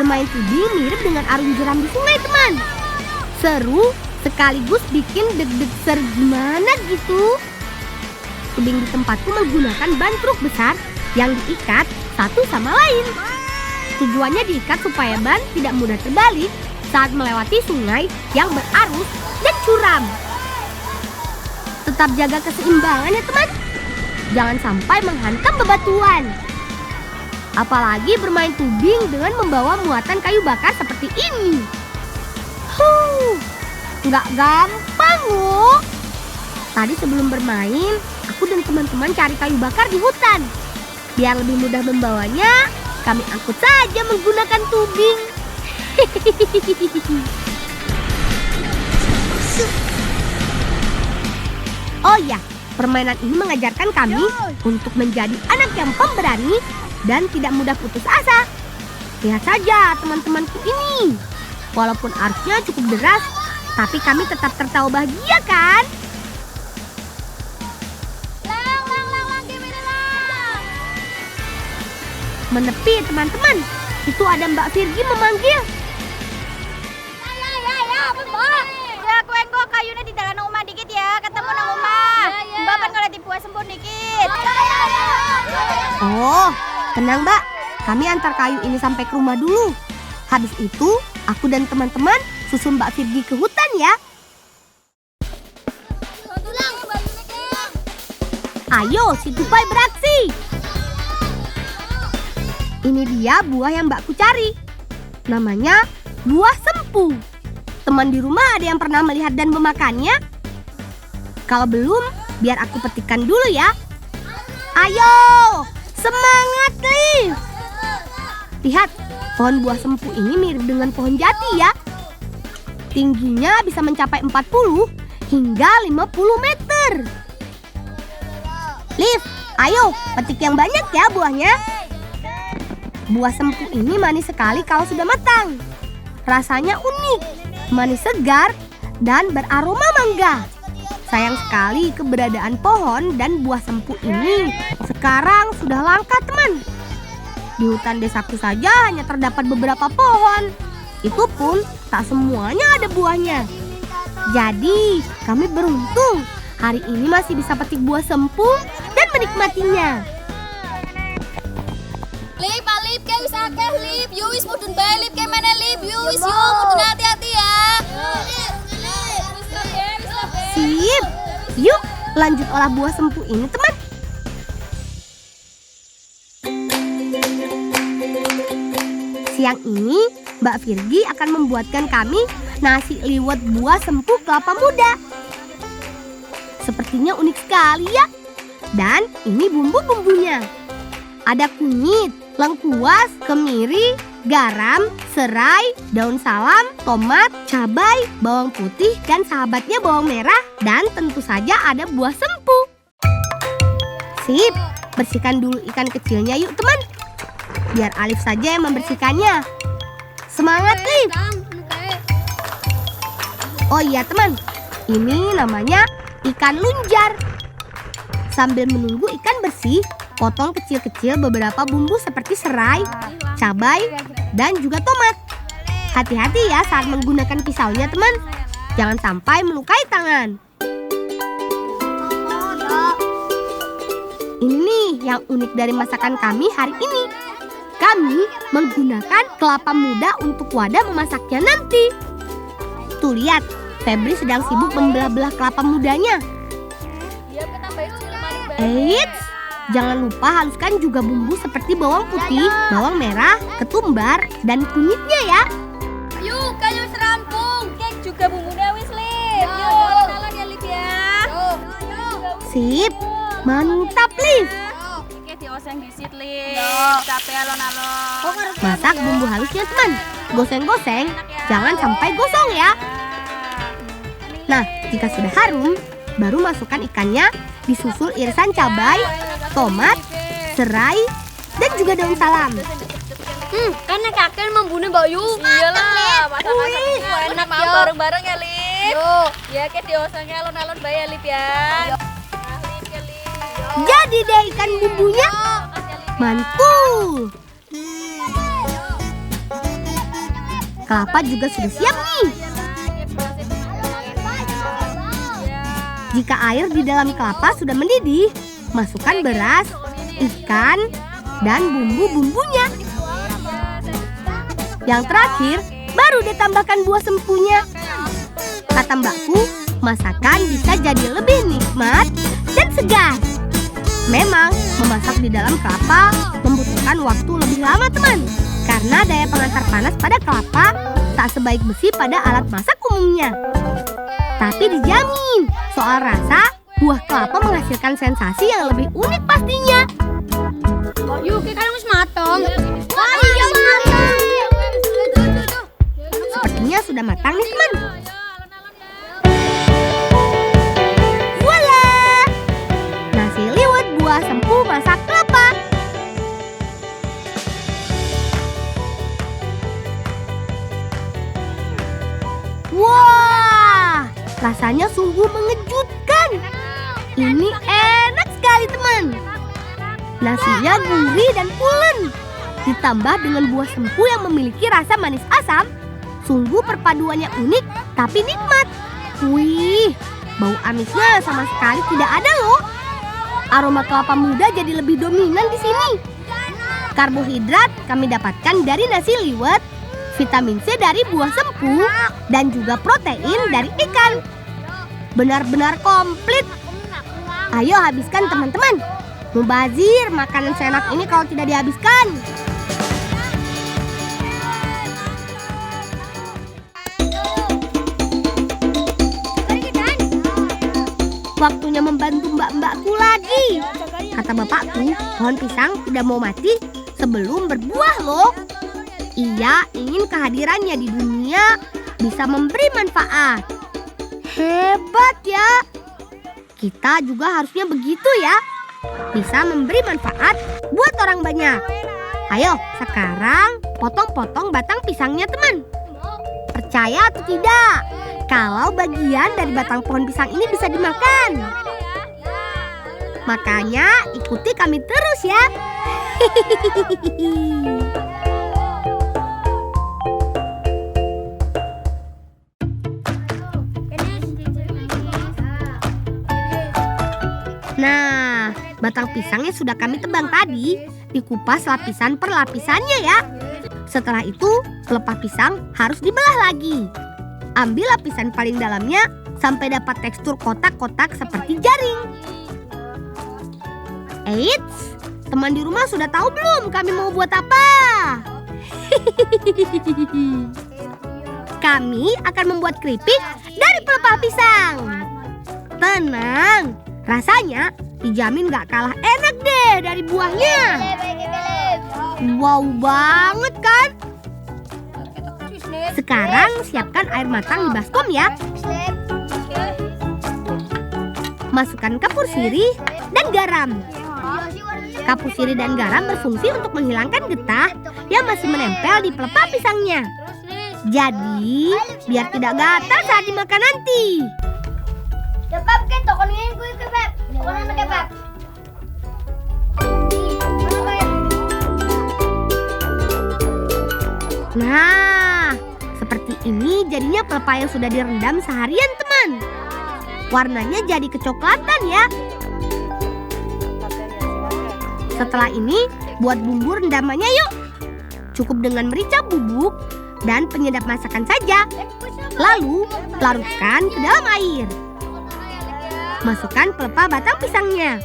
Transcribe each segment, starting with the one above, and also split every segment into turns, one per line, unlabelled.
Bermain tubing mirip dengan arung jeram di sungai, teman. Seru sekaligus bikin deg-deg gimana gitu. Tubing di tempatku menggunakan ban truk besar yang diikat satu sama lain. Tujuannya diikat supaya ban tidak mudah terbalik saat melewati sungai yang berarus dan curam. Tetap jaga keseimbangan ya teman. Jangan sampai menghantam bebatuan. Apalagi bermain tubing dengan membawa muatan kayu bakar seperti ini. Nggak gampang loh. Tadi sebelum bermain, aku dan teman-teman cari kayu bakar di hutan. Biar lebih mudah membawanya, kami angkut saja menggunakan tubing. Oh ya, permainan ini mengajarkan kami untuk menjadi anak yang pemberani dan tidak mudah putus asa. Lihat saja teman-temanku ini. Walaupun arusnya cukup deras, tapi kami tetap tertawa bahagia kan? Menepi teman-teman, itu ada Mbak Virgi memanggil.
Ya, kuengko kayunya di dalam rumah dikit ya, ketemu nang rumah. Mbak kan kalau dibuat sempun dikit.
Oh, tenang Mbak, kami antar kayu ini sampai ke rumah dulu. Habis itu, aku dan teman-teman susun Mbak Virgi ke hutan ya. Ayo, si tupai beraksi. Ini dia buah yang Mbakku cari. Namanya buah sempu. Teman di rumah ada yang pernah melihat dan memakannya? Kalau belum, biar aku petikkan dulu ya. Ayo, semangat Liv. Lihat, pohon buah sempu ini mirip dengan pohon jati ya. Tingginya bisa mencapai 40 hingga 50 meter. Liv, ayo petik yang banyak ya buahnya. Buah sempu ini manis sekali kalau sudah matang. Rasanya unik, manis segar, dan beraroma mangga. Sayang sekali keberadaan pohon dan buah sempu ini sekarang sudah langka teman. Di hutan desaku saja hanya terdapat beberapa pohon. Itu pun tak semuanya ada buahnya. Jadi kami beruntung hari ini masih bisa petik buah sempu dan menikmatinya.
Lip, Alip, kayak bisa akeh Lip. Yo wis mudun bae Lip, kayak mana Lip? Yo wis yo mudun hati-hati ya.
Sip, yuk lanjut olah buah sempu ini teman. Siang ini Mbak Virgi akan membuatkan kami nasi liwet buah sempu kelapa muda. Sepertinya unik sekali ya. Dan ini bumbu-bumbunya. Ada kunyit, lengkuas, kemiri, garam, serai, daun salam, tomat, cabai, bawang putih, dan sahabatnya bawang merah. Dan tentu saja ada buah sempu. Sip, bersihkan dulu ikan kecilnya yuk teman. Biar Alif saja yang membersihkannya. Semangat Alif. Oh iya teman, ini namanya ikan lunjar. Sambil menunggu ikan bersih, potong kecil-kecil beberapa bumbu seperti serai, cabai, dan juga tomat. Hati-hati ya saat menggunakan pisaunya teman. Jangan sampai melukai tangan. Ini nih yang unik dari masakan kami hari ini. Kami menggunakan kelapa muda untuk wadah memasaknya nanti. Tuh lihat, Febri sedang sibuk membelah-belah kelapa mudanya. Eits, jangan lupa haluskan juga bumbu seperti bawang putih, bawang merah, ketumbar, dan kunyitnya ya.
Yuk, kayu serampung. Kek juga bumbunya wis Lip. Yuk, jalan ya Lip ya.
Sip, mantap Liv.
Iki dioseng disit Lip. Capek alon-alon.
Masak bumbu halusnya teman. Goseng-goseng, jangan sampai gosong ya. Nah, jika sudah harum, baru masukkan ikannya, disusul irisan cabai, tomat, serai, dan juga daun salam.
Enak kakek membunuh Bayu. Iyalah, masakan enak ya. Bareng-bareng ya Lip. Ya kayak diosengnya alon-alon bae ya Lip ya.
Jadi deh ikan bumbunya. Mantul. kelapa juga sudah siap nih. Jika air di dalam kelapa sudah mendidih, masukkan beras, ikan, dan bumbu-bumbunya. Yang terakhir, baru ditambahkan buah sempunya. Kata mbakku, masakan bisa jadi lebih nikmat dan segar. Memang, memasak di dalam kelapa membutuhkan waktu lebih lama, teman. Karena daya pengantar panas pada kelapa tak sebaik besi pada alat masak umumnya. Tapi dijamin, soal rasa, buah kelapa menghasilkan sensasi yang lebih unik pastinya.
Yuk, kita harus matang.
Sepertinya sudah matang nih, teman. Voila! Nasi liwet buah sempu masak kelapa. Wah, rasanya sungguh mengejutkan. Ini enak sekali, teman. Nasinya gurih dan pulen, ditambah dengan buah sempu yang memiliki rasa manis asam. Sungguh perpaduannya unik tapi nikmat. Wih, bau amisnya sama sekali tidak ada loh. Aroma kelapa muda jadi lebih dominan di sini. Karbohidrat kami dapatkan dari nasi liwet, vitamin C dari buah sempu, dan juga protein dari ikan. Benar-benar komplit. Ayo habiskan, teman-teman. Mubazir makanan seenak ini kalau tidak dihabiskan. Waktunya membantu mbak-mbakku lagi. Kata bapakku, pohon pisang tidak mau mati sebelum berbuah loh. Ia ingin kehadirannya di dunia bisa memberi manfaat. Hebat ya. Kita juga harusnya begitu ya. Bisa memberi manfaat buat orang banyak. Ayo sekarang potong-potong batang pisangnya, teman. Percaya atau tidak, kalau bagian dari batang pohon pisang ini bisa dimakan. Makanya ikuti kami terus ya. Nah, batang pisangnya sudah kami tebang tadi, dikupas lapisan per lapisannya ya. Setelah itu, pelepah pisang harus dibelah lagi. Ambil lapisan paling dalamnya sampai dapat tekstur kotak-kotak seperti jaring. Eits, teman di rumah sudah tahu belum kami mau buat apa? Kami akan membuat keripik dari pelepah pisang. Tenang, rasanya dijamin gak kalah enak deh dari buahnya. Wow banget kan? Sekarang siapkan air matang di baskom ya. Masukkan kapur sirih dan garam. Kapur sirih dan garam berfungsi untuk menghilangkan getah yang masih menempel di pelepah pisangnya. Jadi, biar tidak gatal saat dimakan nanti. Nah, seperti ini jadinya pelepah yang sudah direndam seharian, teman. Warnanya jadi kecoklatan ya. Setelah ini, buat bumbu rendamannya yuk. Cukup dengan merica bubuk dan penyedap masakan saja. Lalu, larutkan ke dalam air. Masukkan pelepah batang pisangnya.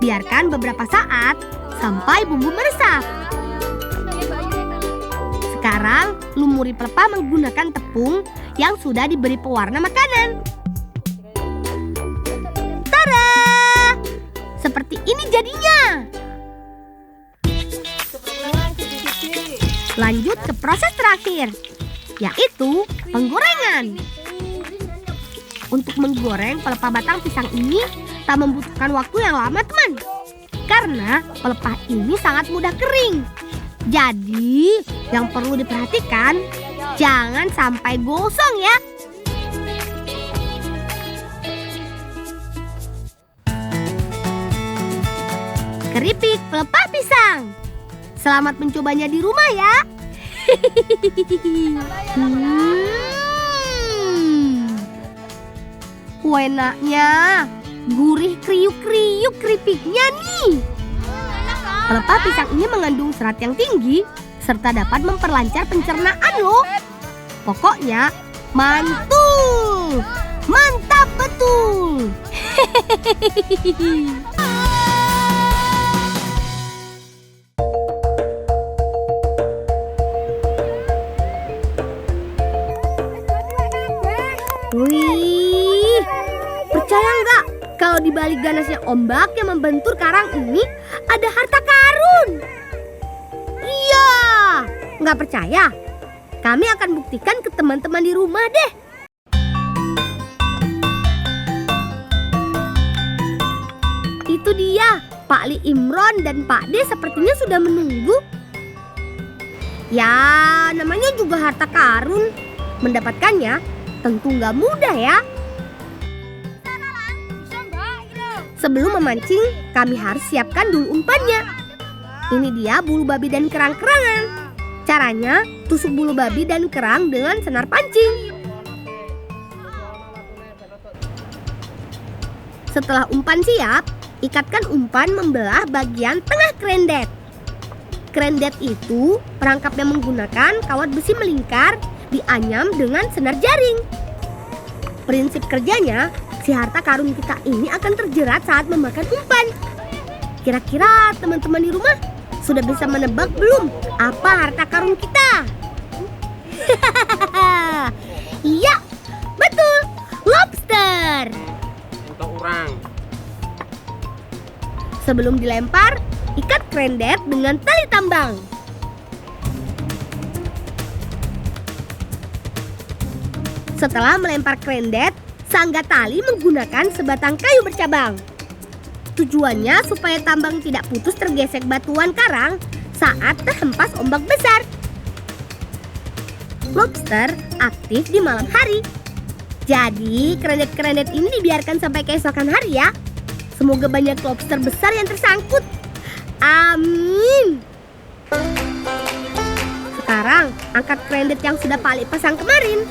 Biarkan beberapa saat sampai bumbu meresap. Sekarang, lumuri pelepah menggunakan tepung yang sudah diberi pewarna makanan. Tada! Seperti ini jadinya. Lanjut ke proses terakhir, yaitu penggorengan. Untuk menggoreng pelepah batang pisang ini tak membutuhkan waktu yang lama, teman. Karena pelepah ini sangat mudah kering. Jadi, yang perlu diperhatikan, jangan sampai gosong ya. Keripik pelepah pisang. Selamat mencobanya di rumah ya. Enaknya, gurih kriuk-kriuk keripiknya nih. Pelepah pisang ini mengandung serat yang tinggi serta dapat memperlancar pencernaan loh. Pokoknya mantul, mantap betul. Wih, percaya nggak kalau di balik ganasnya ombak yang membentur karang ini ada harta karun? Iya, nggak percaya? Kami akan buktikan ke teman-teman di rumah deh. Itu dia, Pak Li Imron dan Pak D sepertinya sudah menunggu. Ya, namanya juga harta karun. Mendapatkannya tentu nggak mudah ya. Sebelum memancing, kami harus siapkan dulu umpannya. Ini dia bulu babi dan kerang-kerangan. Caranya, tusuk bulu babi dan kerang dengan senar pancing. Setelah umpan siap, ikatkan umpan membelah bagian tengah krendet. Krendet itu perangkap yang menggunakan kawat besi melingkar dianyam dengan senar jaring. Prinsip kerjanya, si harta karun kita ini akan terjerat saat memakan umpan. Kira-kira teman-teman di rumah sudah bisa menebak belum apa harta karun kita? Iya, betul, lobster.
Untuk orang.
Sebelum dilempar, ikat krendet dengan tali tambang. Setelah melempar krendet, sangga tali menggunakan sebatang kayu bercabang. Tujuannya supaya tambang tidak putus tergesek batuan karang saat terhempas ombak besar. Lobster aktif di malam hari. Jadi krendet-krendet ini dibiarkan sampai keesokan hari ya. Semoga banyak lobster besar yang tersangkut. Amin. Sekarang angkat krendet yang sudah Pak Li pasang kemarin.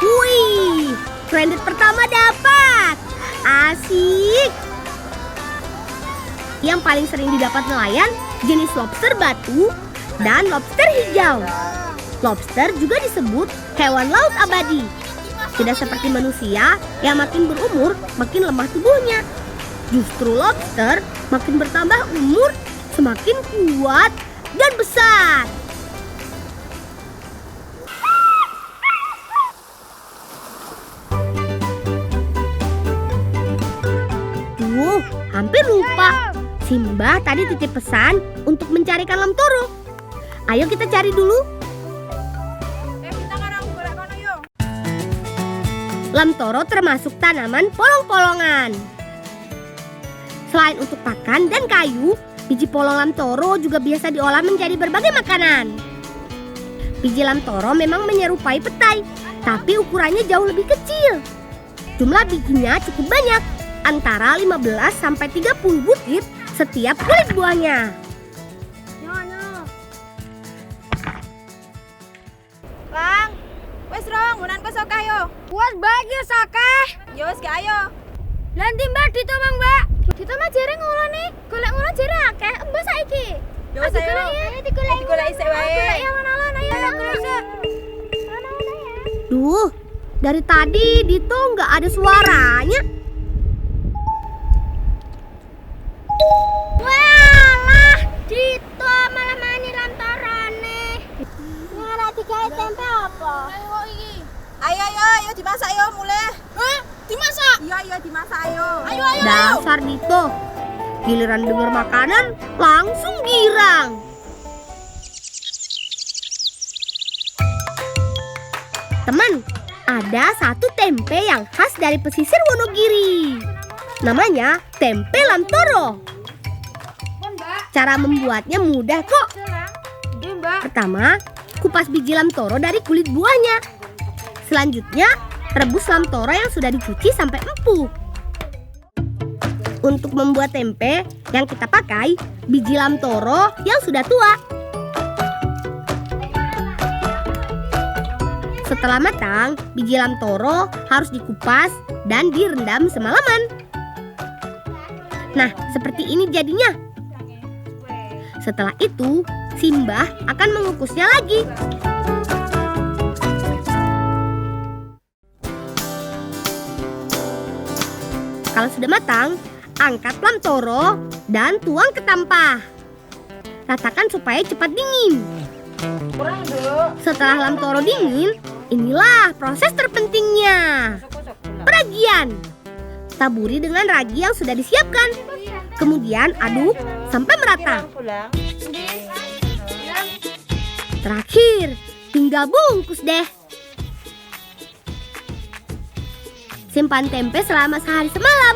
Wih, krendet pertama dapat. Asik. Yang paling sering didapat nelayan jenis lobster batu dan lobster hijau. Lobster juga disebut hewan laut abadi. Tidak seperti manusia yang makin berumur makin lemah tubuhnya. Justru lobster makin bertambah umur semakin kuat dan besar. Hampir lupa. Simbah tadi titip pesan untuk mencarikan lamtoro. Ayo kita cari dulu. Lamtoro termasuk tanaman polong-polongan. Selain untuk pakan dan kayu, biji polong lamtoro juga biasa diolah menjadi berbagai makanan. Biji lamtoro memang menyerupai petai, tapi ukurannya jauh lebih kecil. Jumlah bijinya cukup banyak, antara 15 sampai 30 butir setiap kulit buahnya.
Lang, wes rong, ngunan kok sokah yo. Buat bagi sokah. Yo wes gak ayo. Lan timbal dito mang, Mbak. Dito mah jere ngulone, golek ngono jere akeh. Mbak saiki. Yo wes ayo. Digolek isih wae. Golek yang mana-mana ayo golek sik.
Duh, dari tadi Dito nggak ada suaranya. Walah, Dito malah mani lantarane. Ngara digawe tempe apa?
Ayo dimasak yo mulai. Hah? Dimasak? Iya dimasak ayo. Ayo.
Dasar Dito, giliran denger makanan langsung girang. Teman, ada satu tempe yang khas dari pesisir Wonogiri. Namanya tempe lamtoro. Cara membuatnya mudah kok. Pertama, kupas biji lamtoro dari kulit buahnya. Selanjutnya, rebus lamtoro yang sudah dicuci sampai empuk. Untuk membuat tempe, yang kita pakai biji lamtoro yang sudah tua. Setelah matang, biji lamtoro harus dikupas dan direndam semalaman. Nah, seperti ini jadinya. Setelah itu, Simbah akan mengukusnya lagi. Kalau sudah matang, angkat lamtoro dan tuang ke tampah. Ratakan supaya cepat dingin. Setelah lamtoro dingin, inilah proses terpentingnya. Peragian. Taburi dengan ragi yang sudah disiapkan. Kemudian aduk sampai merata. Terakhir, tinggal bungkus deh. Simpan tempe selama sehari semalam.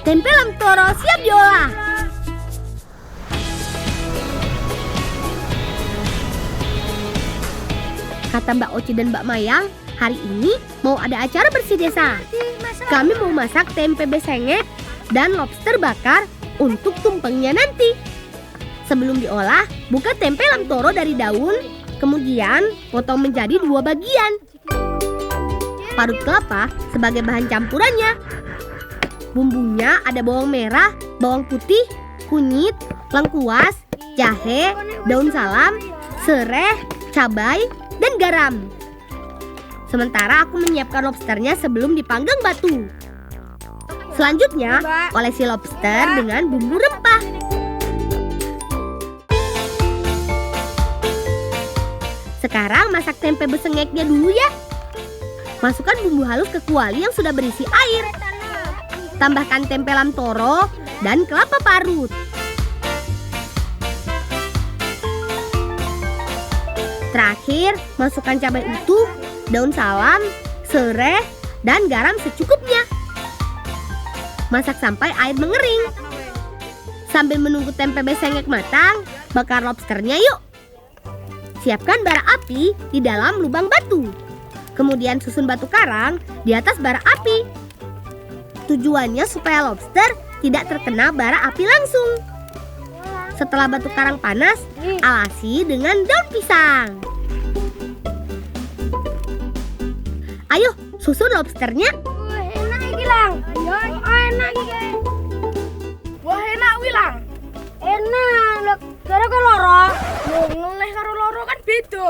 Tempe lamtoro siap diolah. Kata Mbak Oci dan Mbak Mayang, hari ini mau ada acara bersih desa. Kami mau masak tempe besengek dan lobster bakar untuk tumpengnya nanti. Sebelum diolah, buka tempe lamtoro dari daun, kemudian potong menjadi 2 bagian. Parut kelapa sebagai bahan campurannya. Bumbunya ada bawang merah, bawang putih, kunyit, lengkuas, jahe, daun salam, serai, cabai, dan garam. Sementara aku menyiapkan lobsternya sebelum dipanggang batu. Selanjutnya, olesi lobster dengan bumbu rempah. Sekarang masak tempe besengeknya dulu ya. Masukkan bumbu halus ke kuali yang sudah berisi air. Tambahkan tempe lamtoro dan kelapa parut. Terakhir, masukkan cabai utuh, daun salam, serai, dan garam secukupnya. Masak sampai air mengering. Sambil menunggu tempe besengek matang, bakar lobsternya yuk. Siapkan bara api di dalam lubang batu. Kemudian susun batu karang di atas bara api. Tujuannya supaya lobster tidak terkena bara api langsung. Setelah batu karang panas, alasi dengan daun pisang. Ayo, susun lobsternya.
Enak iki lang. Enak iki. Wah, enak wi lang. Enak, gara karo loro. Ngeleh karo loro kan beda.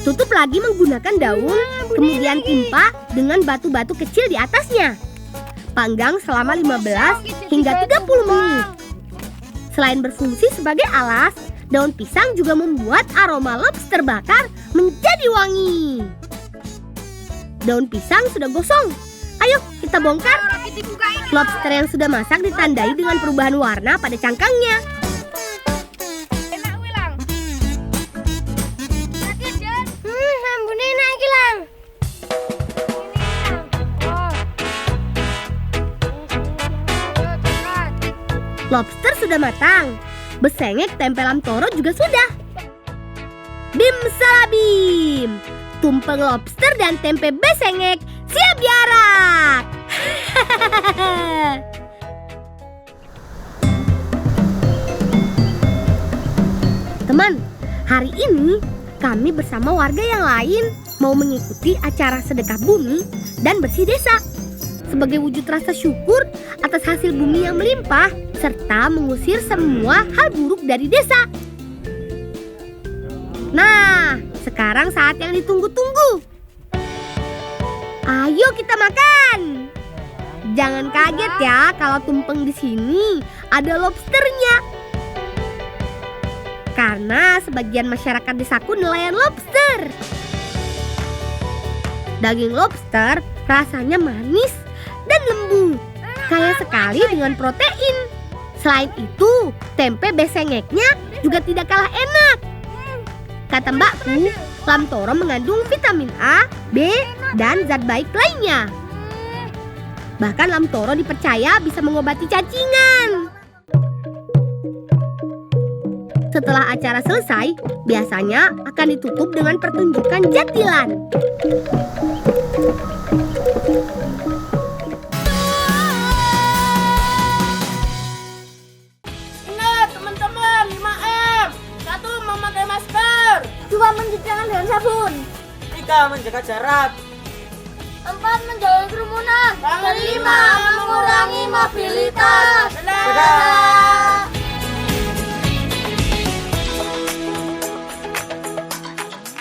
Tutup lagi menggunakan daun, kemudian timpa dengan batu-batu kecil di atasnya. Panggang selama 15 hingga 30 menit. Selain berfungsi sebagai alas, daun pisang juga membuat aroma lobster bakar menjadi wangi. Daun pisang sudah gosong. Ayo kita bongkar. Lobster yang sudah masak ditandai dengan perubahan warna pada cangkangnya. Lobster sudah matang. Besengek tempe lamtoro juga sudah. Bim salabim. Tumpeng lobster dan tempe besengek siap diarak. Teman, hari ini kami bersama warga yang lain mau mengikuti acara sedekah bumi dan bersih desa. Sebagai wujud rasa syukur atas hasil bumi yang melimpah, serta mengusir semua hal buruk dari desa. Nah, sekarang saat yang ditunggu-tunggu. Ayo kita makan. Jangan kaget ya kalau tumpeng di sini ada lobsternya. Karena sebagian masyarakat desaku nelayan lobster. Daging lobster rasanya manis dan lembut, kaya sekali dengan protein. Selain itu, tempe besengeknya juga tidak kalah enak. Kata mbakku, lamtoro mengandung vitamin A, B, dan zat baik lainnya. Bahkan lamtoro dipercaya bisa mengobati cacingan. Setelah acara selesai, biasanya akan ditutup dengan pertunjukan jatilan.
3. Menjaga jarak.
4. Menjauhi kerumunan. 5. Mengurangi mobilitas.
Dadah.